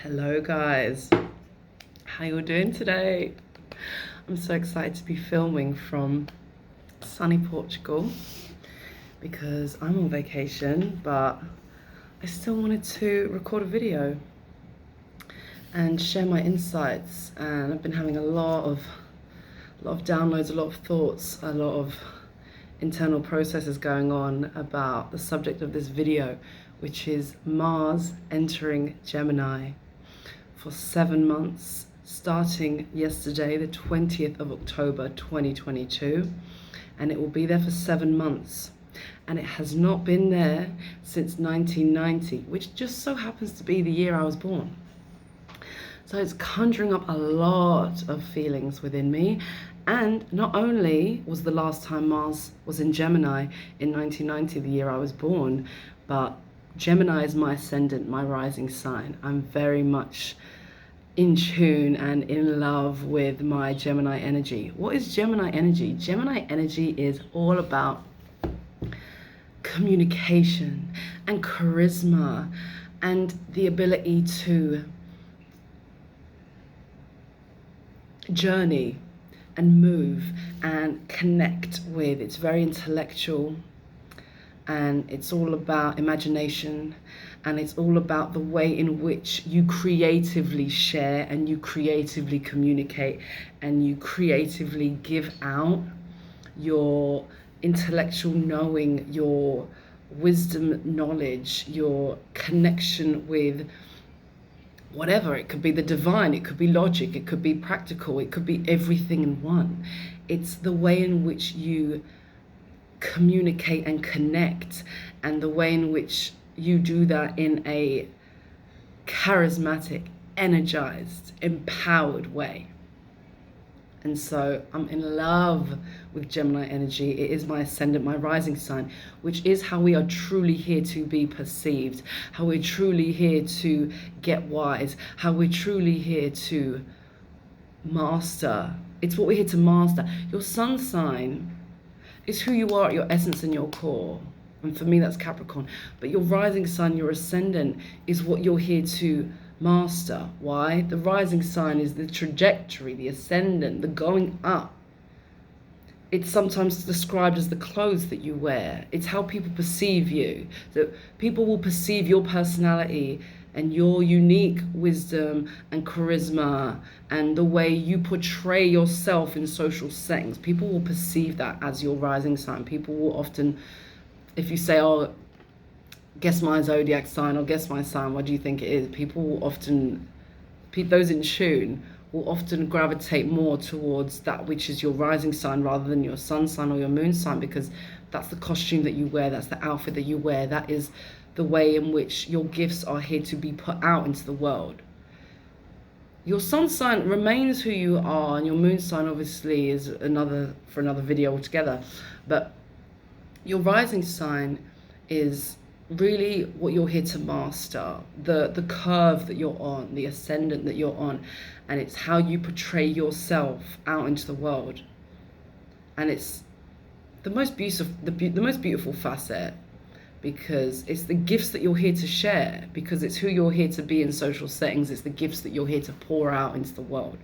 Hello guys, how you doing today? I'm so excited to be filming from sunny Portugal because I'm on vacation, but I still wanted to record a video and share my insights. And I've been having a lot of downloads, a lot of thoughts, a lot of internal processes going on about the subject of this video, which is Mars entering Gemini for 7 months, starting yesterday, the 20th of October 2022, and it will be there for 7 months. And it has not been there since 1990, which just so happens to be the year I was born. So it's conjuring up a lot of feelings within me. And not only was the last time Mars was in Gemini in 1990, the year I was born, but Gemini is my ascendant, my rising sign. I'm very much in tune and in love with my Gemini energy. What is Gemini energy? Gemini energy is all about communication and charisma and the ability to journey and move and connect with. It's very intellectual, and it's all about imagination, and it's all about the way in which you creatively share and you creatively communicate and you creatively give out your intellectual knowing, your wisdom, knowledge, your connection with whatever. It could be the divine, it could be logic, it could be practical, it could be everything in one. It's the way in which you communicate and connect, and the way in which you do that in a charismatic, energized, empowered way. And so I'm in love with Gemini energy. It is my ascendant, my rising sign, which is how we are truly here to be perceived, how we're truly here to get wise, how we're truly here to master. It's what we're here to master. Your sun sign is who you are at your essence and your core. And for me, that's Capricorn. But your rising sign, your ascendant, is what you're here to master. Why? The rising sign is the trajectory, the ascendant, the going up. It's sometimes described as the clothes that you wear. It's how people perceive you. So people will perceive your personality and your unique wisdom and charisma and the way you portray yourself in social settings. People will perceive that as your rising sign. People will often, if you say, oh, guess my zodiac sign or guess my sign, what do you think it is? People will often, those in tune, will often gravitate more towards that which is your rising sign rather than your sun sign or your moon sign, because that's the costume that you wear, that's the outfit that you wear, that is the way in which your gifts are here to be put out into the world. Your sun sign remains who you are, and your moon sign obviously is another video altogether. But your rising sign is really what you're here to master, the curve that you're on, the ascendant that you're on, and it's how you portray yourself out into the world. And it's the most beautiful facet, because it's the gifts that you're here to share, because it's who you're here to be in social settings. It's the gifts that you're here to pour out into the world,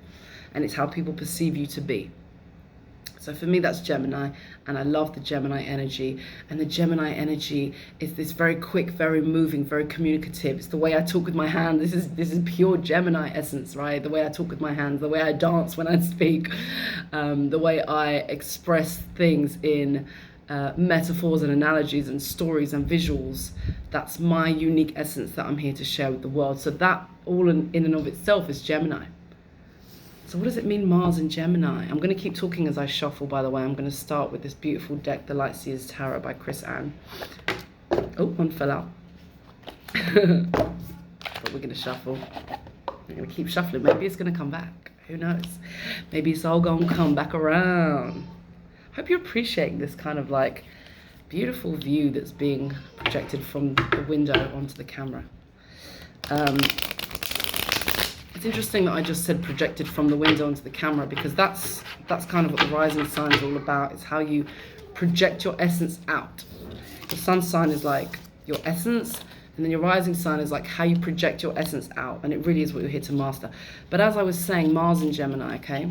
and it's how people perceive you to be. So for me, that's Gemini, and I love the Gemini energy. And the Gemini energy is this very quick, very moving, very communicative. It's the way I talk with my hand. This is pure Gemini essence, right? The way I talk with my hands, the way I dance when I speak, the way I express things in metaphors and analogies and stories and visuals. That's my unique essence that I'm here to share with the world. So that all in and of itself is Gemini. So what does it mean, Mars in Gemini? I'm going to keep talking as I shuffle, by the way. I'm going to start with this beautiful deck, the Light Seers Tarot by Chris Ann. Oh, one fell out. But we're going to shuffle. I'm going to keep shuffling. Maybe it's going to come back. Who knows? Maybe it's all going to come back around. Hope you're appreciating this kind of like beautiful view that's being projected from the window onto the camera. It's interesting that I just said projected from the window onto the camera, because that's kind of what the rising sign is all about. It's how you project your essence out. The sun sign is like your essence, And then your rising sign is like how you project your essence out, and it really is what you're here to master. But as I was saying, Mars in Gemini, okay?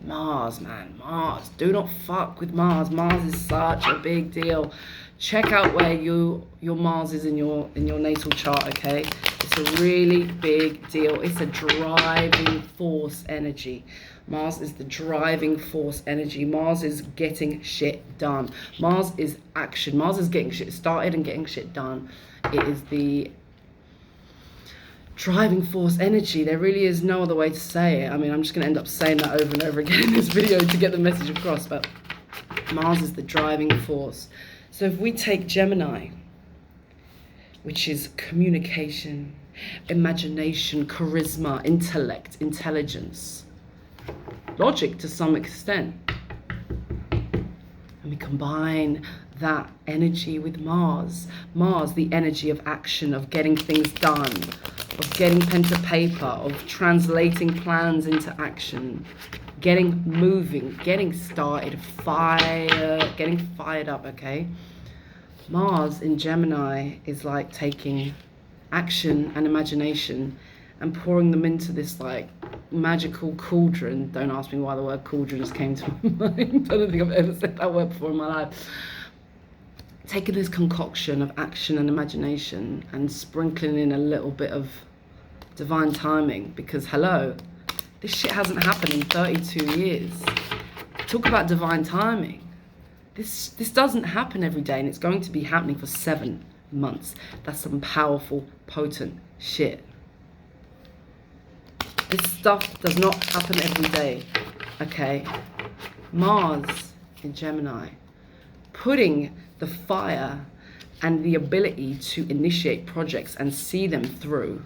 Mars, man, Mars. Do not fuck with Mars. Mars is such a big deal. Check out where your Mars is in your natal chart, okay? It's a really big deal. It's a driving force energy. Mars is the driving force energy. Mars is getting shit done. Mars is action. Mars is getting shit started and getting shit done. It is the driving force energy. There really is no other way to say it. I mean, I'm just going to end up saying that over and over again in this video to get the message across, but Mars is the driving force. So if we take Gemini, which is communication, imagination, charisma, intellect, intelligence, logic to some extent, and we combine that energy with Mars, the energy of action, of getting things done, of getting pen to paper, of translating plans into action, getting moving, getting started, getting fired up, okay? Mars in Gemini is like taking action and imagination and pouring them into this like magical cauldron. Don't ask me why the word cauldron just came to my mind. I don't think I've ever said that word before in my life. Taking this concoction of action and imagination and sprinkling in a little bit of divine timing, because hello, this shit hasn't happened in 32 years. Talk about divine timing. This doesn't happen every day, and it's going to be happening for 7 months. That's some powerful, potent shit. This stuff does not happen every day, okay? Mars in Gemini, putting the fire and the ability to initiate projects and see them through,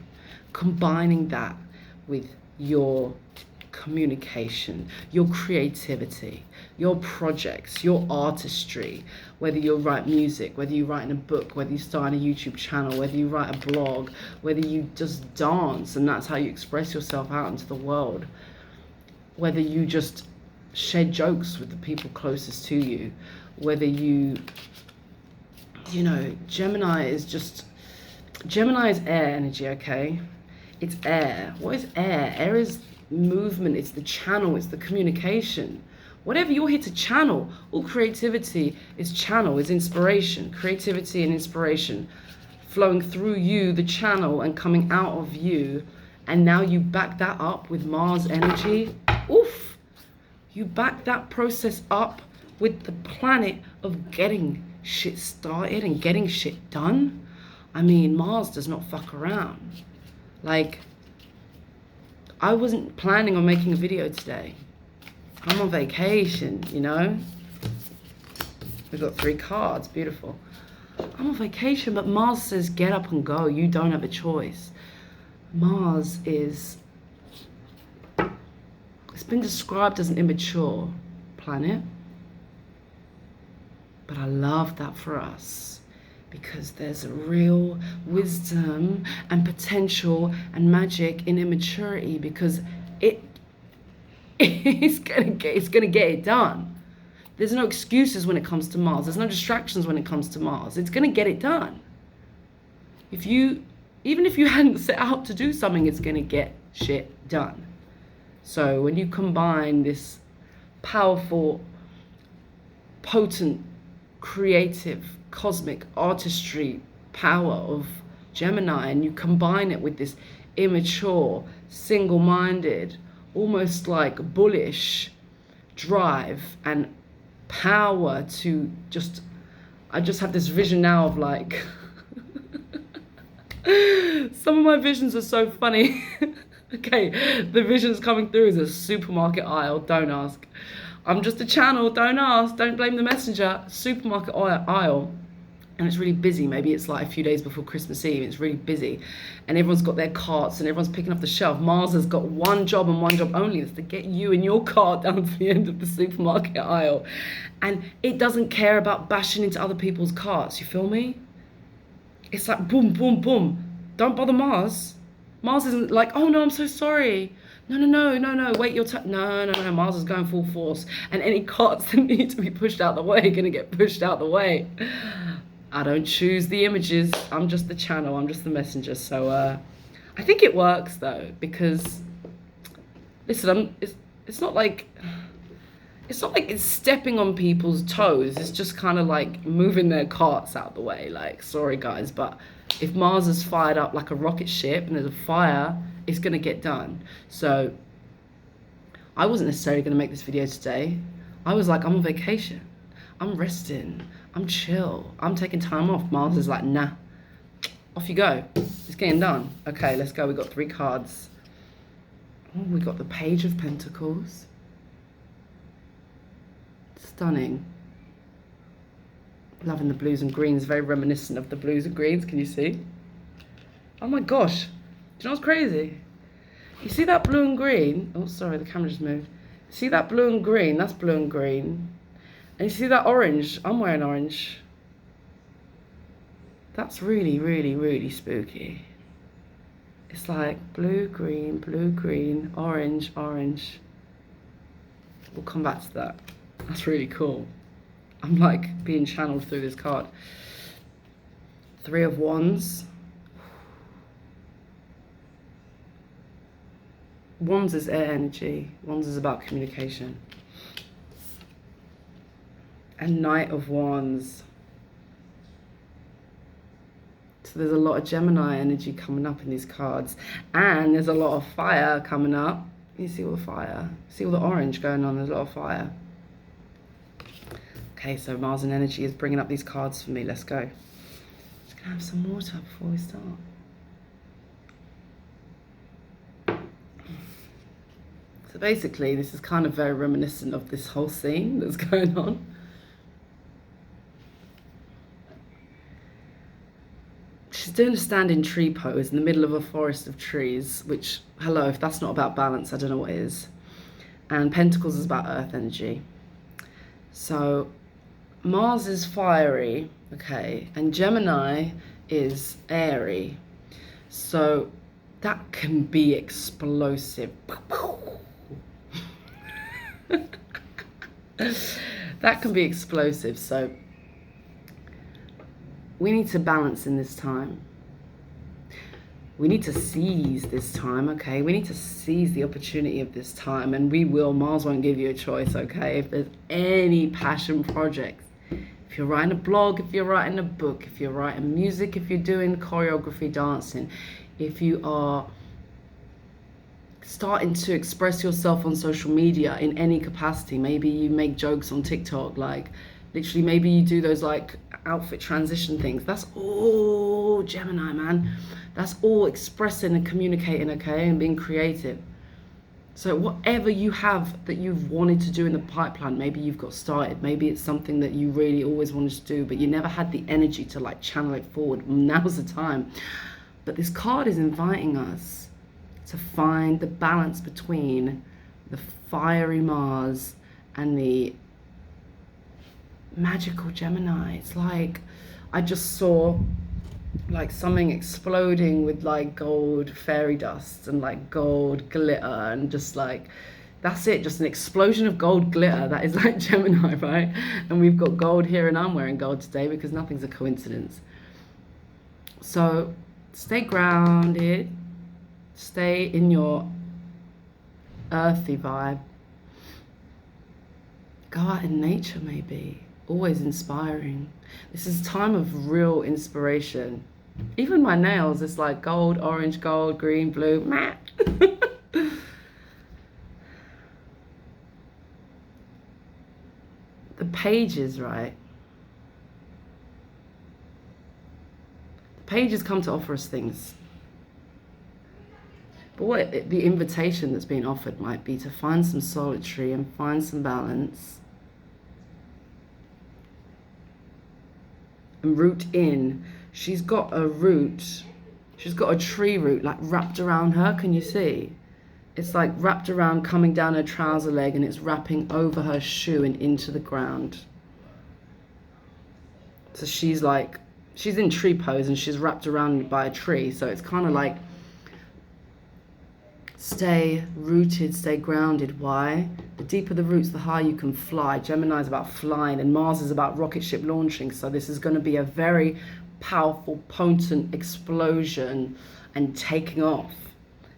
combining that with your communication, your creativity, your projects, your artistry, whether you write music, whether you write in a book, whether you start a YouTube channel, whether you write a blog, whether you just dance and that's how you express yourself out into the world, whether you just share jokes with the people closest to you, whether you know, Gemini is air energy, okay? It's air. What is air? Air is movement, it's the channel, it's the communication. Whatever you're here to channel, all creativity is channel, is inspiration. Creativity and inspiration flowing through you, the channel, and coming out of you. And now you back that up with Mars energy. Oof! You back that process up with the planet of getting shit started and getting shit done. I mean, Mars does not fuck around. Like, I wasn't planning on making a video today. I'm on vacation, you know? We've got 3 cards, beautiful. I'm on vacation, but Mars says get up and go. You don't have a choice. Mars is, it's been described as an immature planet. But I love that for us, because there's a real wisdom and potential and magic in immaturity, because it's gonna get it done. There's no excuses when it comes to Mars. There's no distractions when it comes to Mars. It's gonna get it done. Even if you hadn't set out to do something, it's gonna get shit done. So when you combine this powerful, potent, creative, cosmic artistry power of Gemini, and you combine it with this immature, single-minded, almost like bullish drive and power to I just have this vision now of like some of my visions are so funny. Okay, the visions coming through is a supermarket aisle. Don't ask. I'm just a channel, don't ask, don't blame the messenger. Supermarket aisle, and it's really busy. Maybe it's like a few days before Christmas Eve, it's really busy. And everyone's got their carts and everyone's picking up the shelf. Mars has got one job and one job only, that's to get you and your cart down to the end of the supermarket aisle. And it doesn't care about bashing into other people's carts, you feel me? It's like boom, boom, boom. Don't bother Mars. Mars isn't like, oh no, I'm so sorry. No, wait your turn. No, Mars is going full force. And any carts that need to be pushed out the way are going to get pushed out the way. I don't choose the images. I'm just the channel. I'm just the messenger. So I think it works though, because listen, it's not like it's stepping on people's toes. It's just kind of like moving their carts out the way. Like, sorry guys, but if Mars is fired up like a rocket ship and there's a fire, it's gonna get done. So I wasn't necessarily gonna make this video today. I was like, I'm on vacation. I'm resting. I'm chill. I'm taking time off. Mars is like, nah. Off you go. It's getting done. Okay, let's go. We got 3 cards. Oh, we got the Page of Pentacles. Stunning. Loving the blues and greens. Very reminiscent of the blues and greens. Can you see? Oh my gosh. Do you know what's crazy? You see that blue and green? Oh, sorry, the camera just moved. See that blue and green? That's blue and green. And you see that orange? I'm wearing orange. That's really, really, really spooky. It's like blue, green, orange, orange. We'll come back to that. That's really cool. I'm like being channeled through this card. 3 of Wands. Wands is air energy. Wands is about communication. And Knight of Wands. So there's a lot of Gemini energy coming up in these cards. And there's a lot of fire coming up. You see all the fire? See all the orange going on? There's a lot of fire. Okay, so Mars and energy is bringing up these cards for me. Let's go. Just gonna have some water before we start. So basically, this is kind of very reminiscent of this whole scene that's going on. She's doing a standing tree pose in the middle of a forest of trees, which, hello, if that's not about balance, I don't know what is. And Pentacles is about earth energy. So Mars is fiery, okay, and Gemini is airy. So that can be explosive. That can be explosive. So we need to balance in this time. We need to seize this time, okay? We need to seize the opportunity of this time, and we will. Mars won't give you a choice, okay? If there's any passion projects, if you're writing a blog, if you're writing a book, if you're writing music, if you're doing choreography, dancing, if you are starting to express yourself on social media in any capacity, maybe you make jokes on TikTok, like literally maybe you do those like outfit transition things. That's all Gemini, man. That's all expressing and communicating, okay, and being creative. So whatever you have that you've wanted to do in the pipeline, maybe you've got started, maybe it's something that you really always wanted to do, but you never had the energy to like channel it forward. Now's the time. But this card is inviting us to find the balance between the fiery Mars and the magical Gemini. It's like I just saw like something exploding with like gold fairy dust and like gold glitter, and just like that's it, just an explosion of gold glitter. That is like Gemini, right? And we've got gold here, and I'm wearing gold today because nothing's a coincidence. So stay grounded, stay in your earthy vibe, go out in nature maybe. Always inspiring. This is a time of real inspiration. Even my nails, it's like gold, orange, gold, green, blue. The pages, right? The pages come to offer us things. But what the invitation that's being offered might be to find some solitude and find some balance. And root in. She's got a root, she's got a tree root like wrapped around her. Can you see? It's like wrapped around, coming down her trouser leg, and it's wrapping over her shoe and into the ground. So she's like, she's in tree pose and she's wrapped around by a tree. So it's kind of like, Stay rooted, stay grounded. Why? The deeper the roots, the higher you can fly. Gemini is about flying, and Mars is about rocket ship launching. So this is going to be a very powerful, potent explosion and taking off.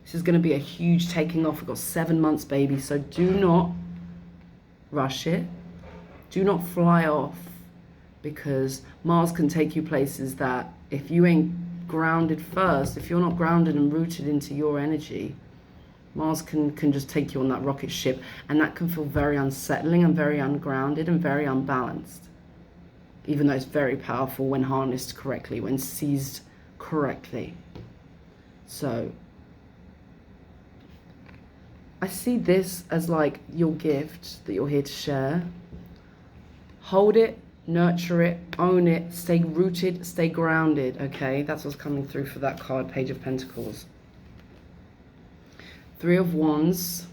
This is going to be a huge taking off. We've got 7 months, baby. So do not rush it. Do not fly off, because Mars can take you places that if you ain't grounded first, if you're not grounded and rooted into your energy, Mars can just take you on that rocket ship, and that can feel very unsettling and very ungrounded and very unbalanced, even though it's very powerful when harnessed correctly, when seized correctly. So I see this as like your gift that you're here to share. Hold it, nurture it, own it, stay rooted, stay grounded, okay? That's what's coming through for that card, Page of Pentacles. 3 of Wands.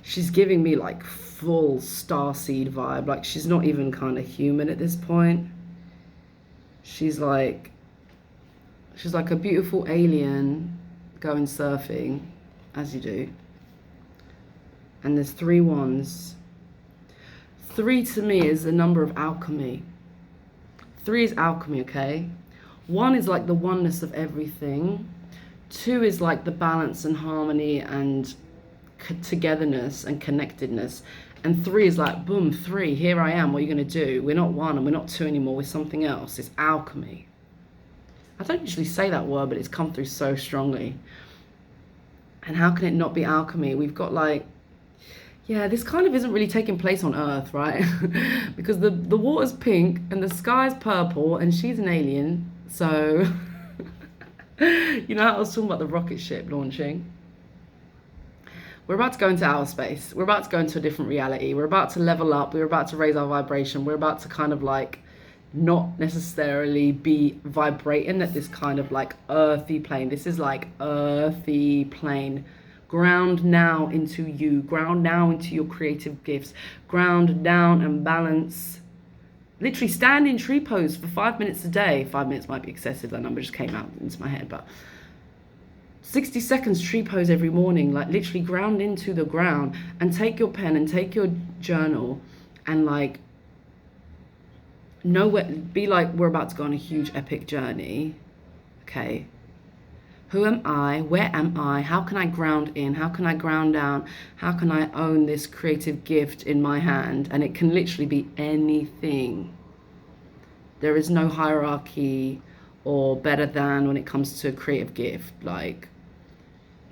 She's giving me like full starseed vibe. Like she's not even kind of human at this point. She's like a beautiful alien going surfing, as you do. And there's 3 Wands. 3 to me is the number of alchemy. 3 is alchemy, okay? 1 is like the oneness of everything. 2 is like the balance and harmony and togetherness and connectedness. And 3 is like, boom, 3, here I am, what are you going to do? We're not 1 and we're not 2 anymore, we're something else. It's alchemy. I don't usually say that word, but it's come through so strongly. And how can it not be alchemy? We've got like, yeah, this kind of isn't really taking place on Earth, right? Because the water's pink and the sky's purple and she's an alien. So, you know how I was talking about the rocket ship launching? We're about to go into outer space. We're about to go into a different reality. We're about to level up. We're about to raise our vibration. We're about to kind of like not necessarily be vibrating at this kind of like earthy plane. This is like earthy plane. Ground now into you. Ground now into your creative gifts. Ground down and balance. Literally stand in tree pose for 5 minutes a day. 5 minutes might be excessive. That number just came out into my head. But 60 seconds tree pose every morning. Like literally ground into the ground. And take your pen and take your journal. And like know where, be like, we're about to go on a huge epic journey. Okay. Who am I? Where am I? How can I ground in? How can I ground down? How can I own this creative gift in my hand? And it can literally be anything. There is no hierarchy or better than when it comes to a creative gift. Like,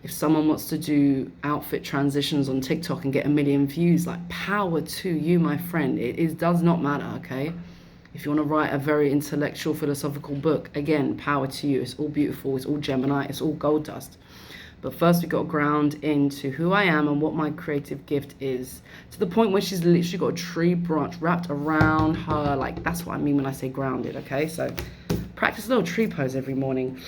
if someone wants to do outfit transitions on TikTok and get 1 million views, like, power to you, my friend. It does not matter, okay? If you want to write a very intellectual, philosophical book, again, power to you. It's all beautiful. It's all Gemini. It's all gold dust. But first, we've got to ground into who I am and what my creative gift is. To the point where she's literally got a tree branch wrapped around her. Like, that's what I mean when I say grounded, okay? So practice a little tree pose every morning.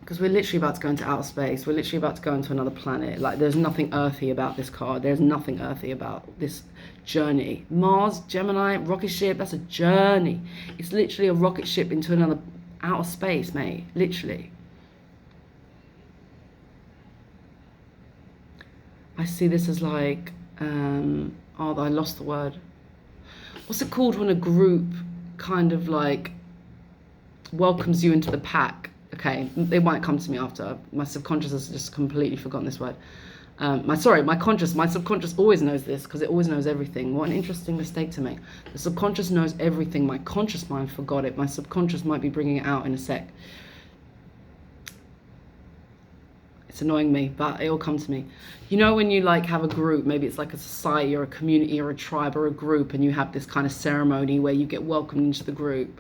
Because we're literally about to go into outer space. We're literally about to go into another planet. Like, there's nothing earthy about this card. There's nothing earthy about this journey. Mars, Gemini, rocket ship, that's a journey. It's literally a rocket ship into another outer space, mate. Literally. I see this as like, oh, I lost the word. What's it called when a group kind of like welcomes you into the pack? Okay, they might come to me after. My subconscious has just completely forgotten this word. My subconscious always knows this because it always knows everything. What an interesting mistake to make. The subconscious knows everything. My conscious mind forgot it. My subconscious might be bringing it out in a sec. It's annoying me, but it'll come to me. You know when you like have a group, maybe it's like a society or a community or a tribe or a group, and you have this kind of ceremony where you get welcomed into the group.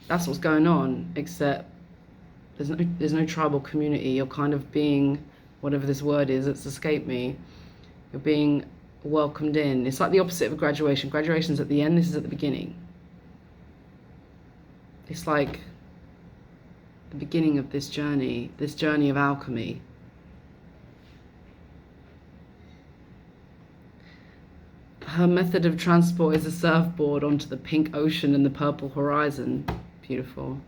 That's what's going on, except there's no tribal community. You're kind of being, whatever this word is, it's escaped me. You're being welcomed in. It's like the opposite of graduation. Graduation's at the end, this is at the beginning. It's like the beginning of this journey of alchemy. Her method of transport is a surfboard onto the pink ocean and the purple horizon. Beautiful.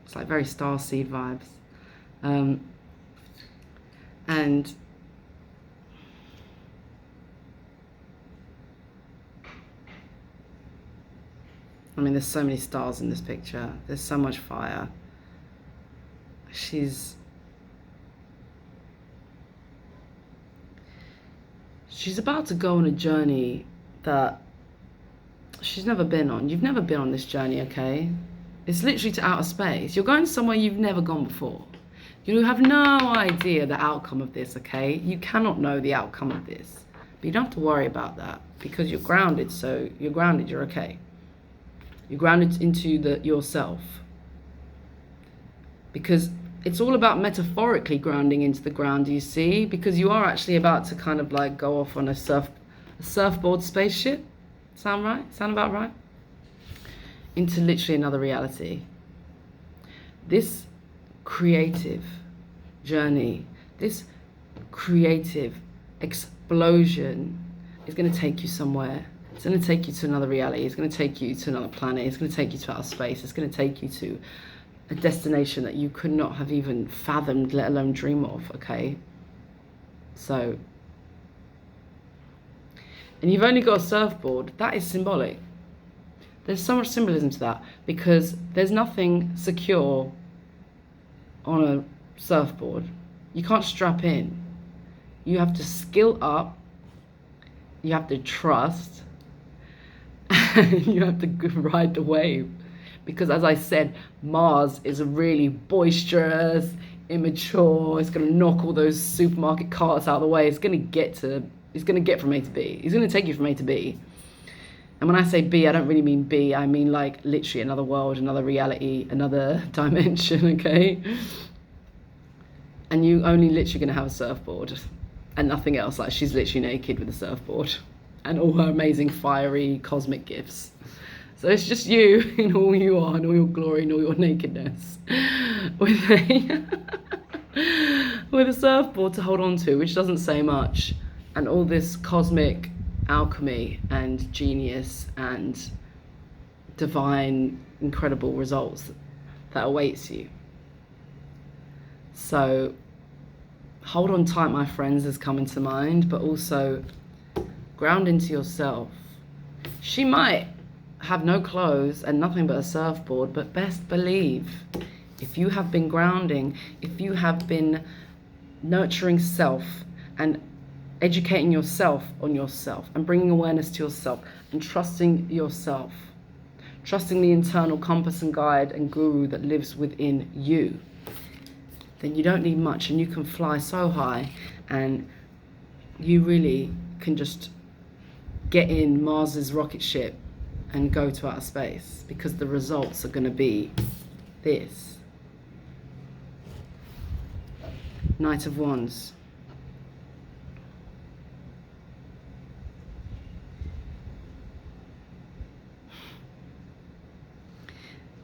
It's like very starseed vibes. And I mean, there's so many stars in this picture. There's so much fire. She's about to go on a journey that she's never been on. You've never been on this journey, okay? It's literally to outer space. You're going somewhere you've never gone before. You have no idea the outcome of this, okay? You cannot know the outcome of this. But you don't have to worry about that because you're grounded. So you're grounded, you're okay. You're grounded into yourself. Because it's all about metaphorically grounding into the ground, you see? Because you are actually about to kind of like go off on a surfboard spaceship. Sound right? Sound about right? Into literally another reality. This creative journey, this creative explosion is going to take you somewhere. It's going to take you to another reality. It's going to take you to another planet. It's going to take you to outer space. It's going to take you to a destination that you could not have even fathomed, let alone dream of, okay? So, and you've only got a surfboard. That is symbolic. There's so much symbolism to that because there's nothing secure on a surfboard. You can't strap in. You have to skill up. You have to trust. And you have to ride the wave. Because as I said, Mars is really boisterous, immature. It's going to knock all those supermarket carts out of the way. It's going to get from A to B. It's going to take you from A to B. And when I say B, I don't really mean B. I mean like literally another world, another reality, another dimension, okay? And you only literally going to have a surfboard and nothing else. Like she's literally naked with a surfboard and all her amazing fiery cosmic gifts. So it's just you in all you are and all your glory and all your nakedness with a surfboard to hold on to, which doesn't say much, and all this cosmic alchemy and genius and divine incredible results that awaits you. So hold on tight, my friends, is coming to mind, but also ground into yourself. She might have no clothes and nothing but a surfboard, but best believe if you have been grounding, if you have been nurturing self and educating yourself on yourself and bringing awareness to yourself and trusting yourself, trusting the internal compass and guide and guru that lives within you, then you don't need much and you can fly so high and you really can just get in Mars's rocket ship and go to outer space, because the results are going to be this. Knight of Wands.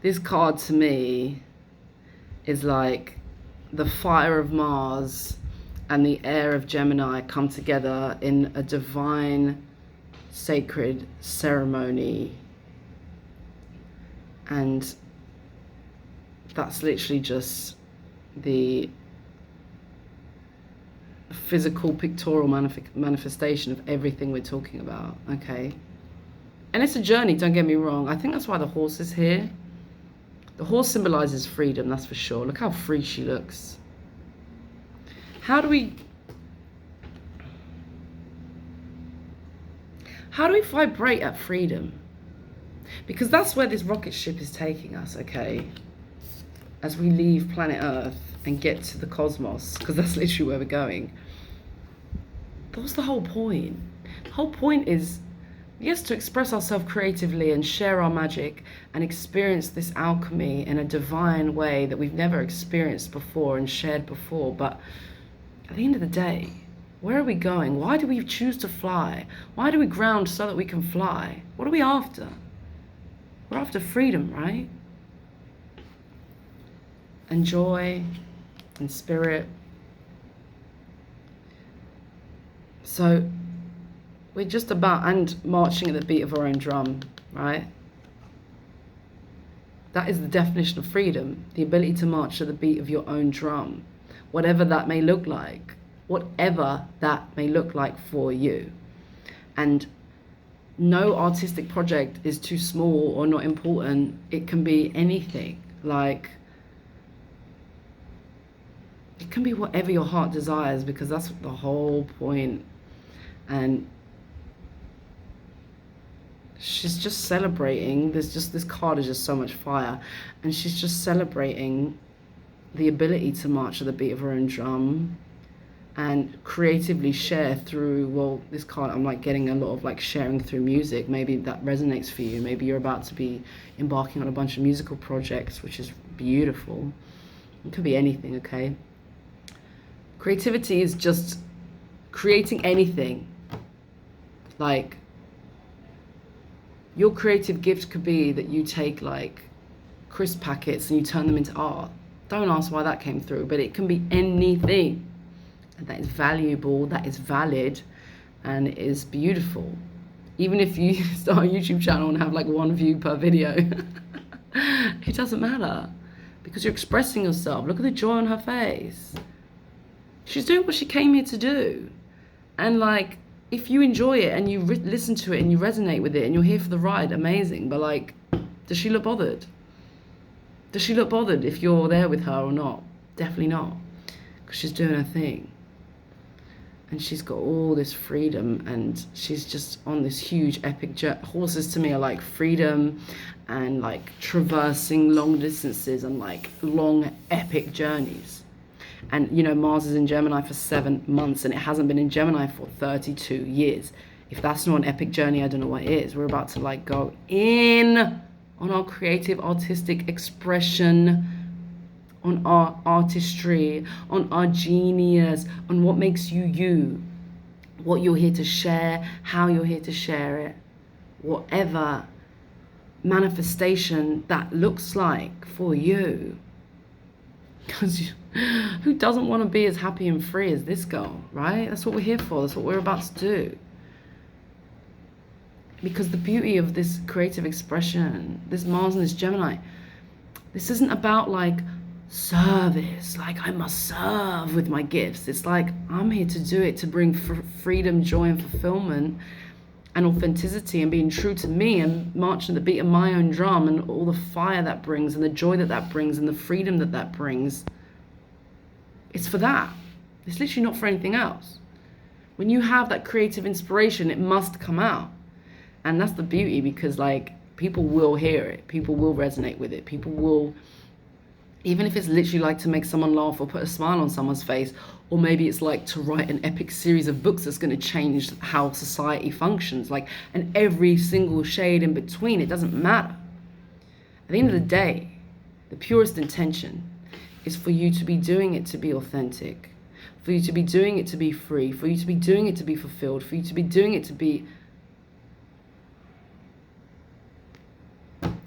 This card to me is like the fire of Mars and the air of Gemini come together in a divine sacred ceremony, and that's literally just the physical pictorial manifestation of everything we're talking about, okay? And it's a journey, don't get me wrong. I think that's why the horse is here. The horse symbolizes freedom, that's for sure. Look how free she looks. How do we vibrate at freedom? Because that's where this rocket ship is taking us, okay? As we leave planet Earth and get to the cosmos, because that's literally where we're going. What's the whole point? The whole point is, yes, to express ourselves creatively and share our magic and experience this alchemy in a divine way that we've never experienced before and shared before. But at the end of the day, where are we going? Why do we choose to fly? Why do we ground so that we can fly? What are we after? We're after freedom, right? And joy and spirit. So we're just about, and marching at the beat of our own drum, right? That is the definition of freedom, the ability to march at the beat of your own drum, whatever that may look like. whatever that may look like for you. And no artistic project is too small or not important. It can be anything. Like, it can be whatever your heart desires, because that's the whole point. And she's just celebrating. This card is just so much fire, and she's just celebrating the ability to march to the beat of her own drum and creatively share through, well, this card, I'm like getting a lot of like sharing through music. Maybe that resonates for you. Maybe you're about to be embarking on a bunch of musical projects, which is beautiful. It could be anything, okay? Creativity is just creating anything. Like, your creative gift could be that you take like crisp packets and you turn them into art. Don't ask why that came through, but it can be anything. And that is valuable, that is valid, and it is beautiful. Even if you start a YouTube channel and have like 1 view per video, it doesn't matter, because you're expressing yourself. Look at the joy on her face. She's doing what she came here to do. And like, if you enjoy it and you listen to it and you resonate with it and you're here for the ride, amazing. But like, does she look bothered? Does she look bothered if you're there with her or not? Definitely not, because she's doing her thing. And she's got all this freedom, and she's just on this huge epic journey. Horses to me are like freedom and like traversing long distances and like long epic journeys. And you know, Mars is in Gemini for 7 months, and it hasn't been in Gemini for 32 years. If that's not an epic journey, I don't know what is. We're about to like go in on our creative artistic expression, on our artistry, on our genius, on what makes you you, what you're here to share, how you're here to share it, whatever manifestation that looks like for you. Because who doesn't want to be as happy and free as this girl, right? That's what we're here for. That's what we're about to do. Because the beauty of this creative expression, this Mars and this Gemini, this isn't about like service, like I must serve with my gifts. It's like, I'm here to do it to bring freedom, joy, and fulfillment, and authenticity, and being true to me, and marching the beat of my own drum, and all the fire that brings, and the joy that that brings, and the freedom that that brings. It's for that. It's literally not for anything else. When you have that creative inspiration, it must come out. And that's the beauty, because like, people will hear it, people will resonate with it, people will, even if it's literally like to make someone laugh or put a smile on someone's face, or maybe it's like to write an epic series of books that's going to change how society functions, like, and every single shade in between, it doesn't matter. At the end of the day, the purest intention is for you to be doing it to be authentic, for you to be doing it to be free, for you to be doing it to be fulfilled, for you to be doing it to be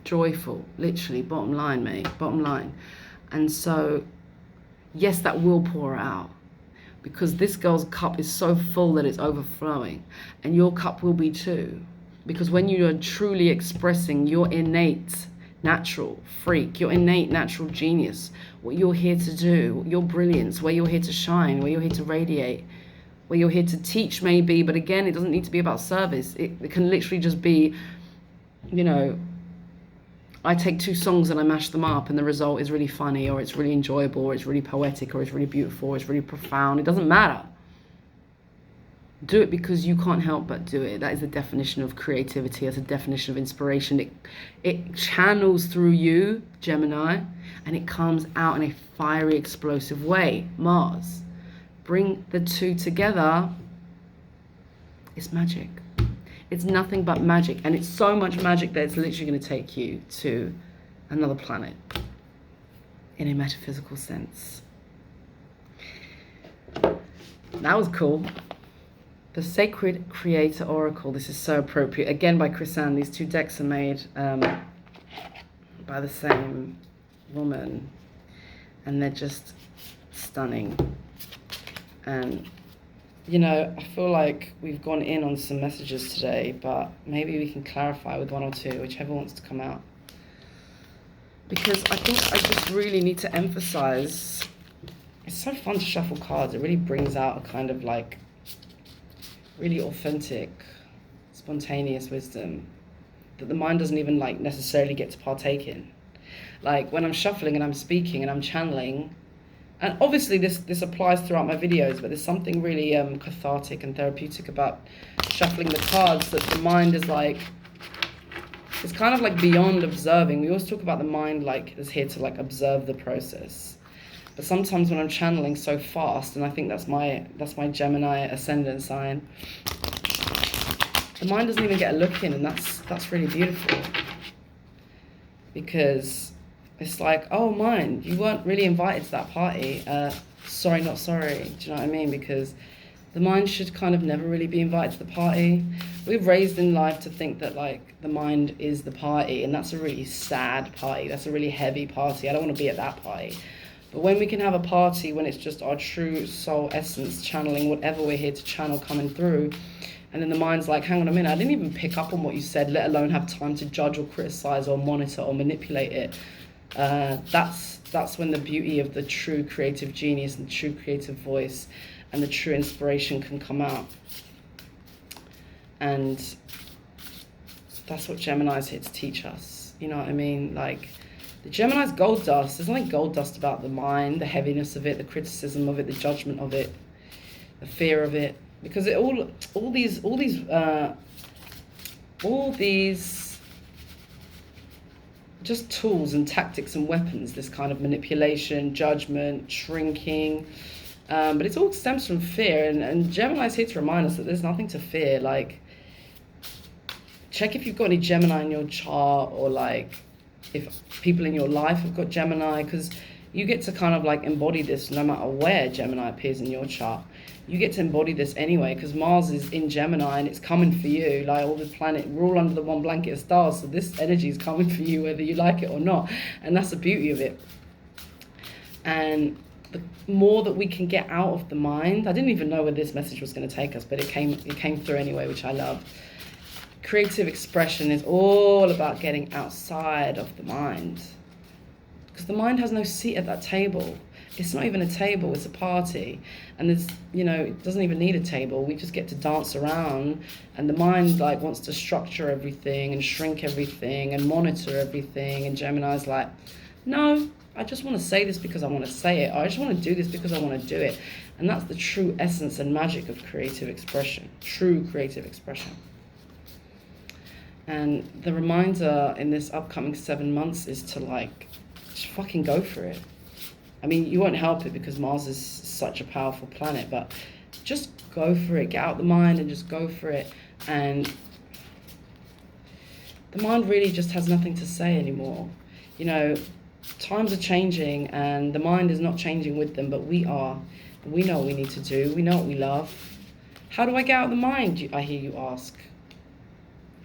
joyful, literally, bottom line, mate, bottom line. And so, yes, that will pour out, because this girl's cup is so full that it's overflowing, and your cup will be too, because when you are truly expressing your innate natural freak, your innate natural genius, what you're here to do, your brilliance, where you're here to shine, where you're here to radiate, where you're here to teach maybe, but again, it doesn't need to be about service. It can literally just be, you know, I take 2 songs and I mash them up, and the result is really funny, or it's really enjoyable, or it's really poetic, or it's really beautiful, or it's really profound. It doesn't matter. Do it because you can't help but do it. That is the definition of creativity. That's a definition of inspiration. It channels through you, Gemini, and it comes out in a fiery, explosive way. Mars. Bring the two together. It's magic. It's nothing but magic, and it's so much magic that it's literally going to take you to another planet in a metaphysical sense. That was cool. The Sacred Creator Oracle. This is so appropriate. Again, by Chrysan. These 2 decks are made by the same woman, and they're just stunning. And you know, I feel like we've gone in on some messages today, but maybe we can clarify with 1 or 2, whichever wants to come out. Because I think I just really need to emphasize, it's so fun to shuffle cards. It really brings out a kind of like really authentic, spontaneous wisdom that the mind doesn't even like necessarily get to partake in. Like when I'm shuffling and I'm speaking and I'm channeling, and obviously this applies throughout my videos, but there's something really cathartic and therapeutic about shuffling the cards, that the mind is like, it's kind of like beyond observing. We always talk about the mind like is here to like observe the process. But sometimes when I'm channeling so fast, and I think that's my Gemini ascendant sign, the mind doesn't even get a look in, and that's really beautiful. Because it's like, oh, mind, you weren't really invited to that party. Sorry, not sorry. Do you know what I mean? Because the mind should kind of never really be invited to the party. We're raised in life to think that like the mind is the party, and that's a really sad party. That's a really heavy party. I don't want to be at that party. But when we can have a party when it's just our true soul essence channeling whatever we're here to channel coming through, and then the mind's like, hang on a minute, I didn't even pick up on what you said, let alone have time to judge or criticize or monitor or manipulate it. That's when the beauty of the true creative genius and true creative voice and the true inspiration can come out. And that's what Gemini's here to teach us. You know what I mean? Like, the Gemini's gold dust. There's nothing gold dust about the mind, the heaviness of it, the criticism of it, the judgment of it, the fear of it, because it all these just tools and tactics and weapons, this kind of manipulation, judgment, shrinking, but it all stems from fear. And Gemini's here to remind us that there's nothing to fear. Like, check if you've got any Gemini in your chart, or like if people in your life have got Gemini, because you get to kind of like embody this no matter where Gemini appears in your chart. You get to embody this anyway, because Mars is in Gemini and it's coming for you. Like, all the planet, we're all under the one blanket of stars, so this energy is coming for you whether you like it or not. And that's the beauty of it. And the more that we can get out of the mind, I didn't even know where this message was going to take us, but it came through anyway, which I love. Creative expression is all about getting outside of the mind, because the mind has no seat at that table. It's not even a table, it's a party. And there's, it doesn't even need a table. We just get to dance around, and the mind like wants to structure everything and shrink everything and monitor everything. And Gemini's like, no, I just want to say this because I want to say it. I just want to do this because I want to do it. And that's the true essence and magic of creative expression, true creative expression. And the reminder in this upcoming 7 months is to like, just fucking go for it. I mean, you won't help it because Mars is such a powerful planet, but just go for it. Get out the mind and just go for it. And the mind really just has nothing to say anymore. Times are changing and the mind is not changing with them, but we are. We know what we need to do. We know what we love. How do I get out of the mind? I hear you ask.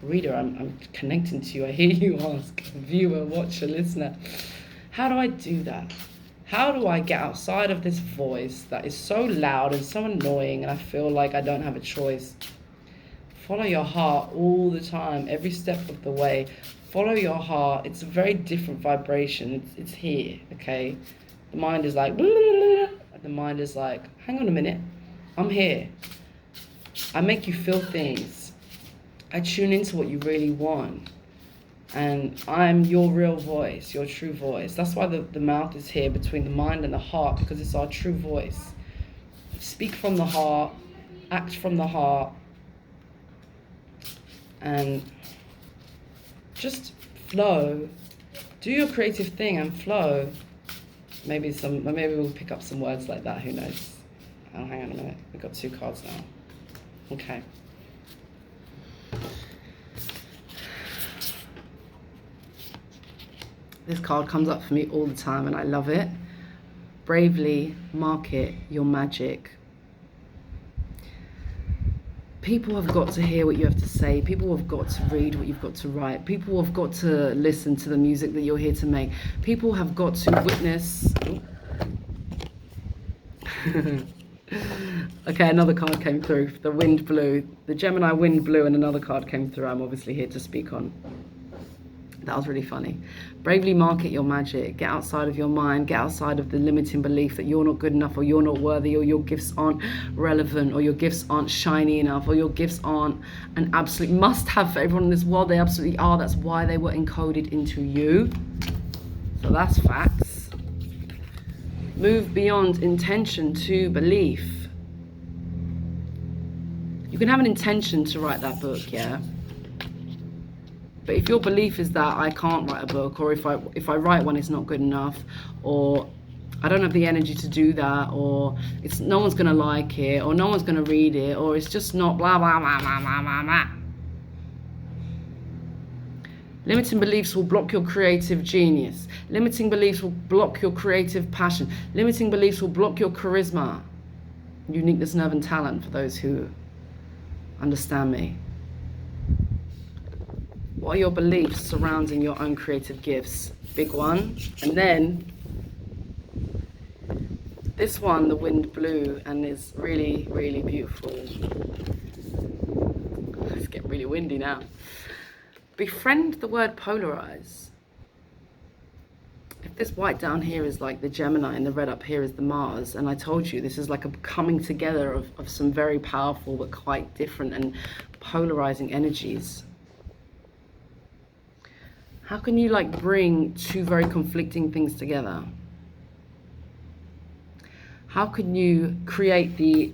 Reader, I'm connecting to you. I hear you ask. Viewer, watcher, listener. How do I do that? How do I get outside of this voice that is so loud and so annoying, and I feel like I don't have a choice? Follow your heart all the time, every step of the way. Follow your heart. It's a very different vibration. It's here, okay? The mind is like, the mind is like, hang on a minute, I'm here. I make you feel things. I tune into what you really want. And I'm your real voice, your true voice. That's why the mouth is here between the mind and the heart, because it's our true voice. Speak from the heart, act from the heart, and just flow. Do your creative thing and flow. Maybe we'll pick up some words like that, who knows? Oh, hang on a minute, we've got 2 cards now. Okay. This card comes up for me all the time and I love it. Bravely market your magic. People have got to hear what you have to say. People have got to read what you've got to write. People have got to listen to the music that you're here to make. People have got to witness... Okay, another card came through. The wind blew. The Gemini wind blew and another card came through I'm obviously here to speak on. That was really funny. Bravely market your magic. Get outside of your mind. Get outside of the limiting belief that you're not good enough, or you're not worthy, or your gifts aren't relevant, or your gifts aren't shiny enough, or your gifts aren't an absolute must-have for everyone in this world. They absolutely are. That's why they were encoded into you. So that's facts. Move beyond intention to belief. You can have an intention to write that book, yeah? But if your belief is that I can't write a book, or if I write one, it's not good enough, or I don't have the energy to do that, or it's no one's gonna like it, or no one's gonna read it, or it's just not blah blah blah blah blah blah blah. Limiting beliefs will block your creative genius. Limiting beliefs will block your creative passion. Limiting beliefs will block your charisma, uniqueness, nerve, and talent, for those who understand me. What are your beliefs surrounding your own creative gifts? Big one. And then this one, the wind blew and is really, really beautiful. It's getting really windy now. Befriend the word polarize. If this white down here is like the Gemini and the red up here is the Mars, and I told you this is like a coming together of some very powerful but quite different and polarizing energies. How can you like bring two very conflicting things together? How can you create the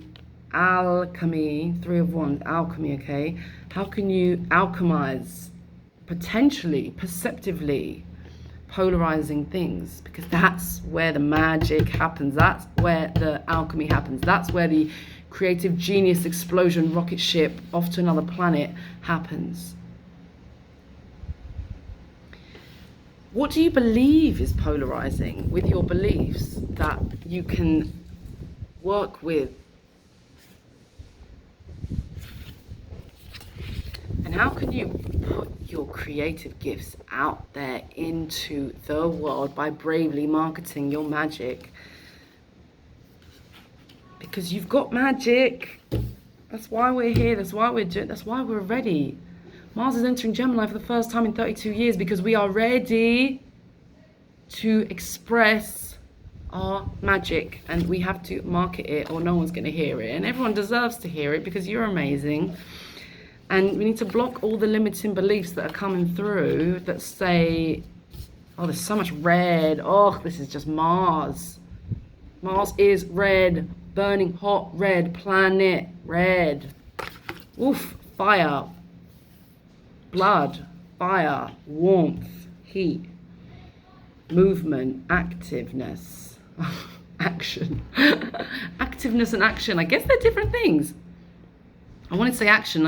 alchemy, 3 of Wands, alchemy, okay? How can you alchemize potentially, perceptively polarizing things? Because that's where the magic happens. That's where the alchemy happens. That's where the creative genius explosion rocket ship off to another planet happens. What do you believe is polarizing with your beliefs that you can work with? And how can you put your creative gifts out there into the world by bravely marketing your magic? Because you've got magic. That's why we're here. That's why we're doing. That's why we're ready. Mars is entering Gemini for the first time in 32 years because we are ready to express our magic, and we have to market it or no one's going to hear it. And everyone deserves to hear it because you're amazing. And we need to block all the limiting beliefs that are coming through that say, oh, there's so much red. Oh, this is just Mars. Mars is red, burning hot red planet, red. Oof, fire. Blood, fire, warmth, heat, movement, activeness, action. Activeness and action, I guess they're different things. I wanted to say action, I